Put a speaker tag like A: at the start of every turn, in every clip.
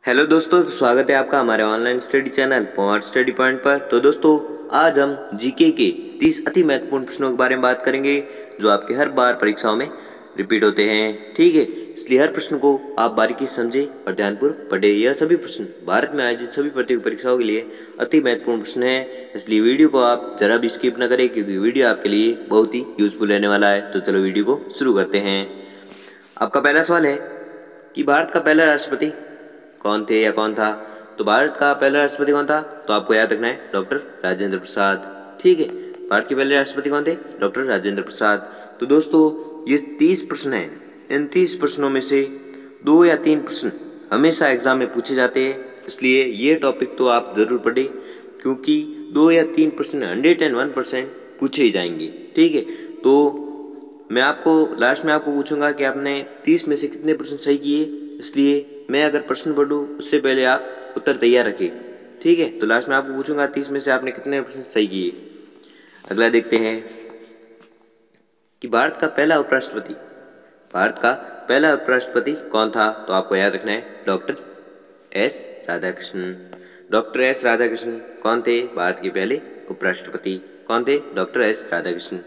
A: Hello दोस्तों, तो स्वागत है आपका हमारे online study channel point study point पर। तो दोस्तों, आज हम जीके के 30 अति महत्वपूर्ण प्रश्नों के बारे में बात करेंगे जो आपके हर बार परीक्षाओं में रिपीट होते हैं। ठीक है, इसलिए हर प्रश्न को आप बारीकी से समझे और ध्यानपूर्वक पढ़े। यह सभी प्रश्न भारत में आयोजित सभी प्रतियोगी परीक्षाओं के लिए अति महत्वपूर्ण प्रश्न है, इसलिए वीडियो को आप जरा भी स्किप न करें क्योंकि वीडियो आपके लिए बहुत ही यूजफुल रहने वाला है। तो चलो वीडियो को शुरू करते हैं। आपका पहला सवाल है कि भारत का पहला राष्ट्रपति कौन थे या कौन था। तो भारत का पहला राष्ट्रपति कौन था, तो आपको याद रखना है डॉक्टर राजेंद्र प्रसाद। ठीक है, भारत के पहले राष्ट्रपति कौन थे, डॉक्टर राजेंद्र प्रसाद। तो दोस्तों, ये 30 प्रश्न हैं। इन 30 प्रश्नों में से 2 या 3 प्रश्न हमेशा एग्जाम में पूछे जाते हैं, इसलिए ये टॉपिक तो आप जरूर पढ़ें क्योंकि 2 या 3 प्रश्न 101% पूछे ही जाएंगे। ठीक है, तो मैं आपको लास्ट में आपको पूछूंगा कि आपने 30 में से कितने प्रश्न सही किए, इसलिए मैं अगर प्रश्न पढ़ूं उससे पहले आप उत्तर तैयार रखें। ठीक है, तो लास्ट में आपको पूछूंगा 30 में से आपने कितने प्रश्न सही किए। अगला देखते हैं कि भारत का पहला उपराष्ट्रपति कौन था। तो आपको याद रखना है doctor S Radhakrishnan. Doctor S Radhakrishnan कौन थे, भारत के पहले उपराष्ट्रपति कौन थे, डॉक्टर एस राधाकृष्णन।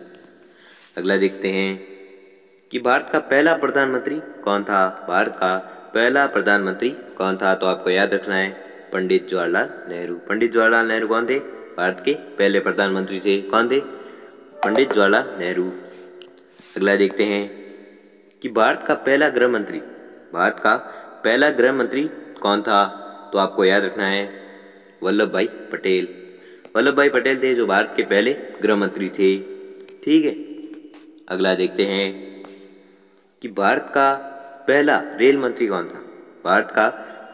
A: अगला देखते हैं कि भारत का पहला प्रधानमंत्री कौन था। भारत का पहला प्रधानमंत्री कौन था, तो आपको याद रखना है पंडित जवाहरलाल नेहरू। पंडित जवाहरलाल नेहरू कौन थे, भारत के पहले प्रधानमंत्री थे। कौन थे, पंडित जवाहरलाल नेहरू। अगला देखते हैं कि भारत का पहला गृह मंत्री कौन था। तो आपको याद रखना है वल्लभ भाई पटेल। वल्लभ भाई पटेल थे जो भारत के पहले गृह मंत्री थे। ठीक है, अगला देखते हैं कि भारत का पहला रेल मंत्री कौन था। भारत का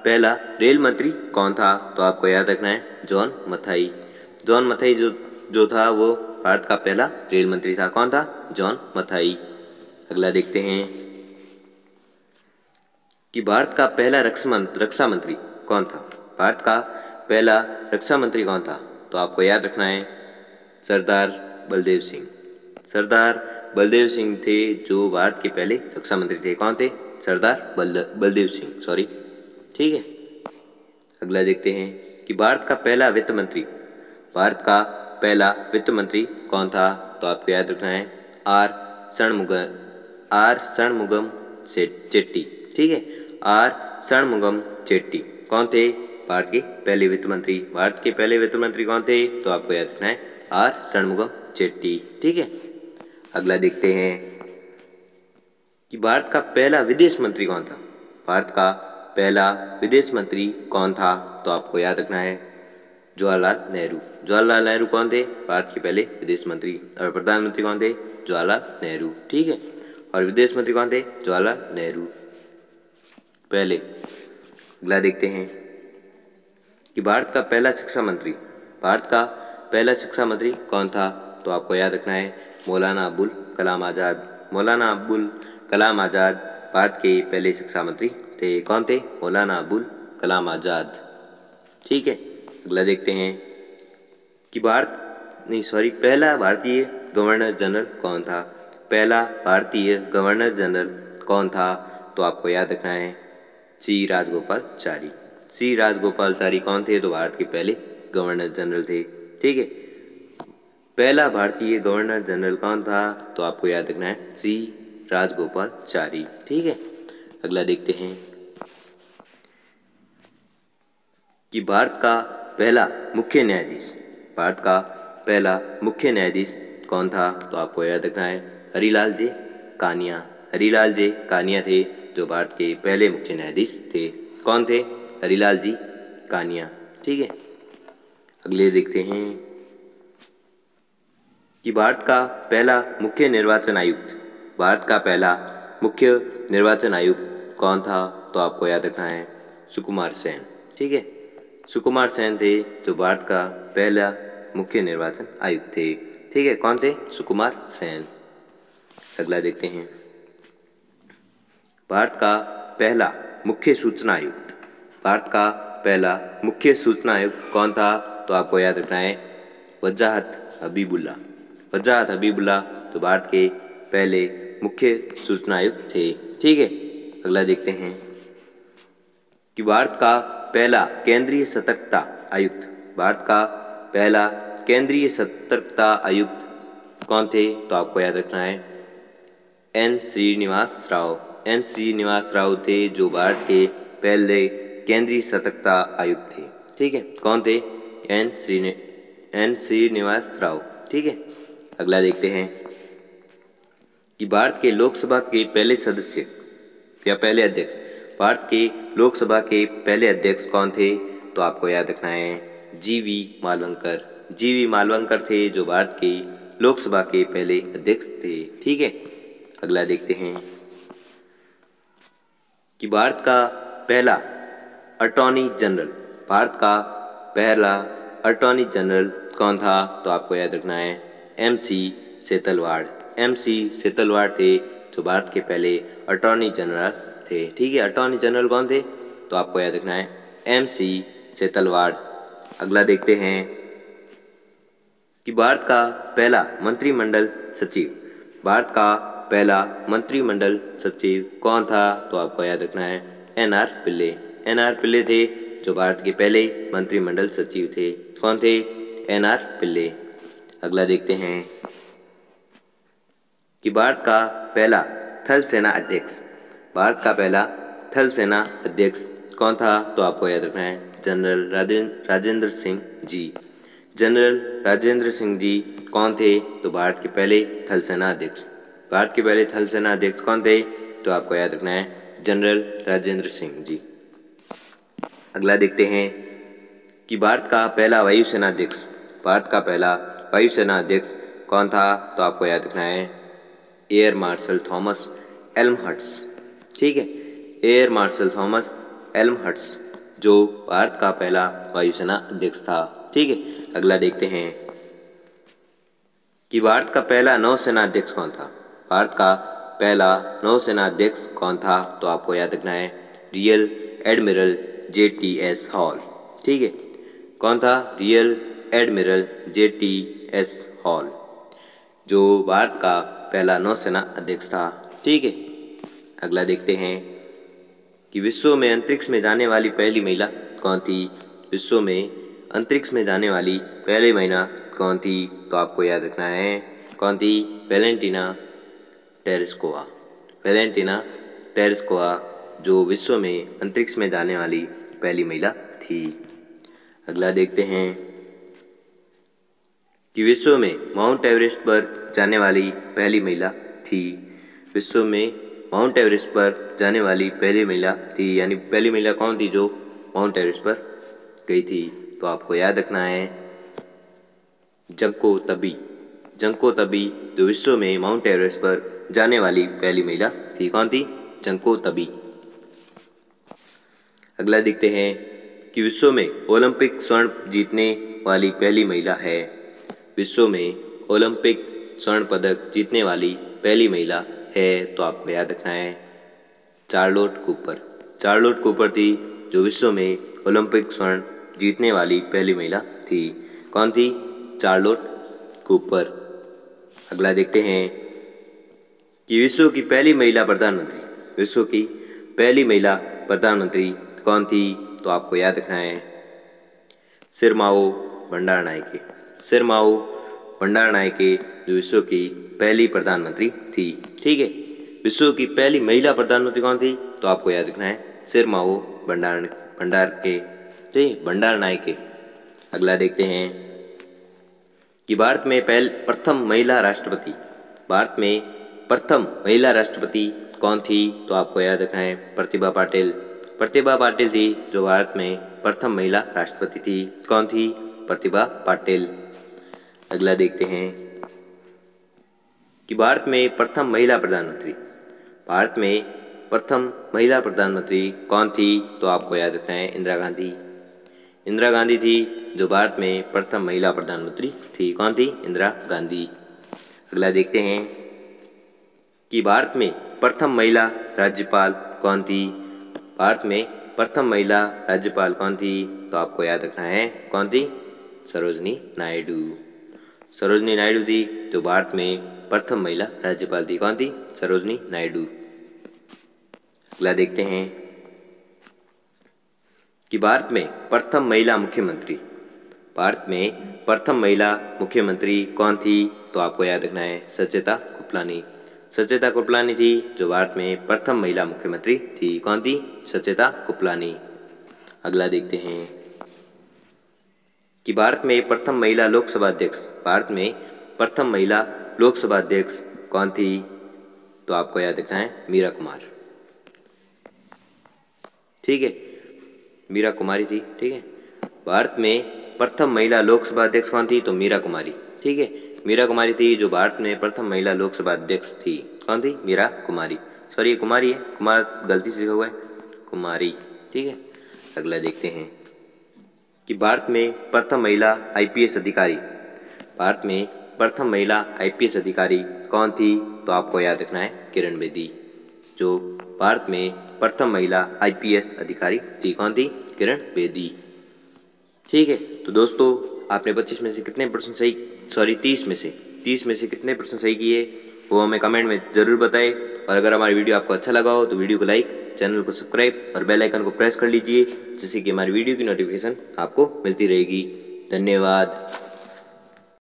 A: पहला रेल मंत्री कौन था, तो आपको याद रखना है जॉन मथाई। जॉन मथाई जो था वो भारत का पहला रेल मंत्री था। कौन था, जॉन मथाई। अगला देखते हैं कि भारत का पहला रक्षा मंत्री कौन था। भारत का पहला रक्षा मंत्री कौन था, तो आपको याद रखना है सरदार बलदेव सिंह। सरदार बलदेव सिंह थे जो भारत के पहले रक्षा मंत्री थे। कौन थे, सरदार बलदेव सिंह, सॉरी। ठीक है, अगला देखते हैं कि भारत का पहला वित्त मंत्री कौन था। तो आपको याद रखना है आर षणमुगम चेट्टी। ठीक है, आर षणमुगम चेट्टी कौन थे, भारत के पहले वित्त मंत्री। भारत के पहले वित्त मंत्री कौन थे, तो आपको याद रखना है आर षणमुगम चेट्टी। ठीक है, अगला देखते हैं कि भारत का पहला विदेश मंत्री कौन था। भारत का पहला विदेश मंत्री कौन था, तो आपको याद रखना है जवाहरलाल नेहरू। जवाहरलाल नेहरू कौन थे, भारत के पहले विदेश मंत्री। और प्रधानमंत्री कौन थे, जवाहरलाल नेहरू। ठीक है, और विदेश मंत्री कौन थे, जवाहरलाल नेहरू पहले। अगला देखते हैं कि भारत का पहला शिक्षा मंत्री कौन था, तो आपको याद रखना है मौलाना अबुल कलाम आज़ाद। मौलाना अबुल कलाम आज़ाद भारत के पहले शिक्षा मंत्री थे। कौन थे, मौलाना अबुल कलाम आज़ाद। ठीक है, अगला देखते हैं कि पहला भारतीय गवर्नर जनरल कौन था। पहला भारतीय गवर्नर जनरल कौन था, तो आपको याद रखना है सी राजगोपालचारी। सी राजगोपालचारी कौन थे, तो भारत के पहले गवर्नर जनरल थे। ठीक है, पहला भारतीय गवर्नर जनरल कौन था, तो आपको याद रखना है सी राजगोपालचारी। ठीक है, अगला देखते हैं कि भारत का पहला मुख्य न्यायाधीश कौन था, तो आपको याद रखना है हरिलाल जे कानिया। हरिलाल जे कानिया थे जो भारत के पहले मुख्य न्यायाधीश थे। कौन थे, हरिलाल जी कानिया। ठीक है, अगले देखते हैं कि भारत का पहला मुख्य निर्वाचन आयुक्त कौन था, तो आपको याद रखना है सुकुमार सेन। ठीक है, सुकुमार सेन थे जो भारत का पहला मुख्य निर्वाचन आयुक्त थे। ठीक है, कौन थे, सुकुमार सेन। अगला देखते हैं भारत का पहला मुख्य सूचना आयुक्त कौन था, तो आपको याद रखना है वजाहत हबीबुल्ला तो भारत के पहले मुख्य सूचना आयुक्त थे। ठीक है, अगला देखते हैं कि भारत का पहला केंद्रीय सतर्कता आयुक्त, भारत का पहला केंद्रीय सतर्कता आयुक्त कौन थे? तो आपको याद रखना है एन श्रीनिवास राव। एन श्रीनिवास राव थे जो भारत के पहले केंद्रीय सतर्कता आयुक्त थे। ठीक है, कौन थे? एन श्रीनिवास राव। ठीक है, अगला देखते हैं कि भारत के लोकसभा के पहले सदस्य या पहले अध्यक्ष, भारत के लोकसभा के पहले अध्यक्ष कौन थे? तो आपको याद रखना है जीवी मालवंकर। जीवी मालवंकर थे जो भारत के लोकसभा के पहले अध्यक्ष थे। ठीक है, अगला देखते हैं कि भारत का पहला अटॉर्नी जनरल, भारत का पहला अटॉर्नी जनरल कौन था? तो आपको याद रखना है MC सेतलवाड़। MC सेतलवाड़ थे जो भारत के पहले अटॉर्नी जनरल थे। ठीक है, अटॉर्नी जनरल कौन थे? तो आपको याद रखना है MC सेतलवाड़। अगला देखते हैं कि भारत का पहला मंत्रिमंडल सचिव, भारत का पहला मंत्रिमंडल सचिव कौन था? तो आपको याद रखना है NR पिल्ले। NR पिल्ले थे जो भारत के पहले मंत्रिमंडल सचिव थे। कौन थे? NR पिल्ले। अगला देखते हैं कि भारत का पहला थल सेना अध्यक्ष, भारत का पहला थल सेना अध्यक्ष कौन था? तो आपको याद रखना है जनरल राजेंद्र सिंह जी। जनरल राजेंद्र सिंह जी कौन थे? तो भारत के पहले थल सेना अध्यक्ष। भारत के पहले थल सेना अध्यक्ष कौन थे? तो आपको याद रखना है जनरल राजेंद्र सिंह जी। अगला देखते हैं कि भारत का पहला वायुसेना अध्यक्ष, भारत का पहला वायुसेना अध्यक्ष कौन था? तो आपको याद रखना है एयर मार्शल थॉमस एल्महर्ट्स। ठीक है, एयर मार्शल थॉमस एल्महर्ट्स जो भारत का पहला वायुसेना अध्यक्ष था। ठीक है, अगला देखते हैं कि भारत का पहला नौसेना अध्यक्ष कौन था? भारत का पहला नौसेना अध्यक्ष कौन था? तो आपको याद रखना है रियल एडमिरल JTS हॉल। ठीक है, कौन था? रियल एडमिरल JTS हॉल जो भारत का पहला नौसेना अध्यक्ष था। ठीक है, अगला देखते हैं कि विश्व में अंतरिक्ष में जाने वाली पहली महिला कौन थी? विश्व में अंतरिक्ष में जाने वाली पहली महिला कौन थी? तो आपको याद रखना है कौन थी? Valentina Tereshkova. वैलेंटिना टेरेस्कोवा जो विश्व में अंतरिक्ष में जाने वाली पहली महिला थी। अगला देखते हैं कि विश्व में माउंट एवरेस्ट पर जाने वाली पहली महिला थी। विश्व में माउंट एवरेस्ट पर जाने वाली पहली महिला थी, यानी पहली महिला कौन थी जो माउंट एवरेस्ट पर गई थी? तो आपको याद रखना है जंको तबी। जंको तबी जो विश्व में माउंट एवरेस्ट पर जाने वाली पहली महिला थी। कौन थी? जंको तबी। अगला देखते हैं कि विश्व में ओलंपिक स्वर्ण जीतने वाली पहली महिला है। विश्व में ओलंपिक स्वर्ण पदक जीतने वाली पहली महिला है, तो आपको याद रखना है चार्लोट कूपर। चार्लोट कूपर थी जो विश्व में ओलंपिक स्वर्ण जीतने वाली पहली महिला थी। कौन थी? Charlotte Cooper. अगला देखते हैं कि विश्व की पहली महिला प्रधानमंत्री, विश्व की पहली महिला प्रधानमंत्री कौन थी? तो आपको याद रखना है सिरमाओ बंडारनायके। सिरमाओ बंडारनायके जो विश्व की पहली प्रधानमंत्री थी। ठीक है, विश्व की पहली महिला प्रधानमंत्री कौन थी? तो आपको याद रखना है सिरमाओ बंडारनायके। अगला देखते हैं कि भारत में प्रथम महिला राष्ट्रपति, भारत में प्रथम महिला राष्ट्रपति कौन थी? तो आपको याद रखना है प्रतिभा पाटिल। प्रतिभा पाटिल थी जो भारत में प्रथम महिला राष्ट्रपति थी। कौन थी? प्रतिभा पाटिल। अगला देखते हैं कि भारत में प्रथम महिला प्रधानमंत्री, भारत में प्रथम महिला प्रधानमंत्री कौन थी? तो आपको याद रखना है इंदिरा गांधी। इंदिरा गांधी थी जो भारत में प्रथम महिला प्रधानमंत्री थी। कौन थी? इंदिरा गांधी। अगला देखते हैं कि भारत में प्रथम महिला राज्यपाल कौन थी? भारत में प्रथम महिला राज्यपाल कौन थी? तो आपको याद रखना है कौन थी? सरोजनी नायडू। सरोजनी नायडू थी जो भारत में प्रथम महिला राज्यपाल थी। कौन थी? सरोजनी नायडू। अगला देखते हैं कि भारत में प्रथम महिला मुख्यमंत्री, भारत में प्रथम महिला मुख्यमंत्री कौन थी? तो आपको याद रखना है सचेता कृपलानी। सचेता कृपलानी थी जो भारत में प्रथम महिला मुख्यमंत्री थी। कौन थी? सचेता कृपलानी। अगला देखते हैं कि भारत में प्रथम महिला लोकसभा अध्यक्ष, भारत में प्रथम महिला लोकसभा अध्यक्ष कौन थी? तो आपको याद रखना है मीरा कुमार। ठीक है, मीरा कुमारी थी। ठीक है, भारत में प्रथम महिला लोकसभा अध्यक्ष कौन थी? तो मीरा कुमारी। ठीक है, मीरा कुमारी थी जो भारत में प्रथम महिला लोकसभा अध्यक्ष थी। कौन थी? मीरा कुमारी। सॉरी ये कुमारी है, कुमार गलती से लिखा हुआ है, कुमारी। ठीक है, अगला देखते हैं कि भारत में प्रथम महिला आईपीएस अधिकारी, भारत में प्रथम महिला आईपीएस अधिकारी कौन थी? तो आपको याद रखना है किरण बेदी, जो भारत में प्रथम महिला आईपीएस अधिकारी थी। कौन थी? किरण बेदी। ठीक है, तो दोस्तों आपने 25 में से कितने परसेंट सही, सॉरी 30 में से कितने परसेंट सही किए वो हमें कमेंट में ज़रूर बताएं। और अगर हमारी वीडियो आपको अच्छा लगा हो तो वीडियो को लाइक, चैनल को सब्सक्राइब और बेल आइकन को प्रेस कर लीजिए, जिससे कि हमारी वीडियो की नोटिफिकेशन आपको मिलती रहेगी। धन्यवाद।